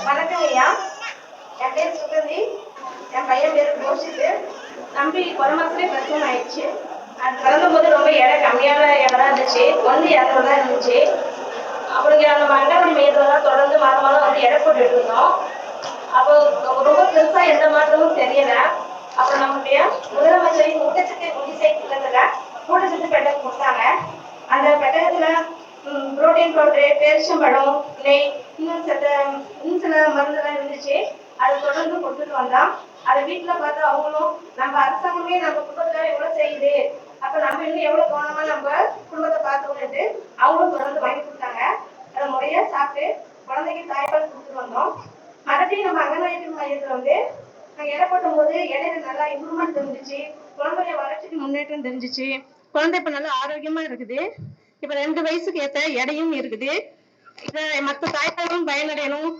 வணக்கம் ஐயா. என் பேர் சுகந்தி. என் பையன் பேர் கௌஷிக். தம்பி ஒரு மாசத்துலேயே பிரச்சனை ஆயிடுச்சு. அது பிறந்த போது ரொம்ப எடை கம்மியான எடை தான் இருந்துச்சு. 1.2 தான் இருந்துச்சு. அவனுக்கு நம்ம அங்கன்வாடி மையத்துல தான் தொடர்ந்து மாதம் மாதம் வந்து எடை போட்டுட்டு இருந்தோம். அப்போ ரொம்ப பெருசா எந்த மாற்றமும் தெரியல. அப்புறம் நம்மளுடைய முதலமைச்சரின் ஊட்டச்சத்து உறுதி திட்டத்துல ஊட்டச்சத்து பெட்டகம் கொடுத்தாங்க. அந்த பெட்டகத்துல புரோட்டீன் பவுடரு, பேரிச்சம்பழம், நெய், இன்னும் சில மருந்துலாம் இருந்துச்சு. அதை தொடர்ந்து கொடுத்துட்டு வந்தோம். அதை வீட்டுல பார்த்து அவங்களும் நம்ம அரசாங்கமே நம்ம குடும்பத்துல எவ்வளவு செய்யுது, அப்ப நம்ம இன்னும் எவ்வளவு கவனமா நம்ம குடும்பத்தை பார்த்துக்கணும்ட்டு அவங்களும் தொடர்ந்து வாங்கி கொடுத்தாங்க. அதை முறையா சாப்பிட்டு குழந்தைக்கு தாய்ப்பால் கொடுத்துட்டு வந்தோம். மறுபடியும் நம்ம அங்கன்வாடி மையத்துல வந்து நாங்கள் எடை போட்டும் போது இடையில நல்லா இம்ப்ரூவ்மெண்ட் தெரிஞ்சிச்சு. குழந்தைய வளர்ச்சிக்கு முன்னேற்றம் தெரிஞ்சிச்சு. குழந்தை இப்ப நல்லா ஆரோக்கியமா இருக்குது. இப்ப 2 வயசுக்கு ஏற்ற எடையும் இருக்குது. இதை மற்ற தாய்ப்பாலும் பயனடையணும்.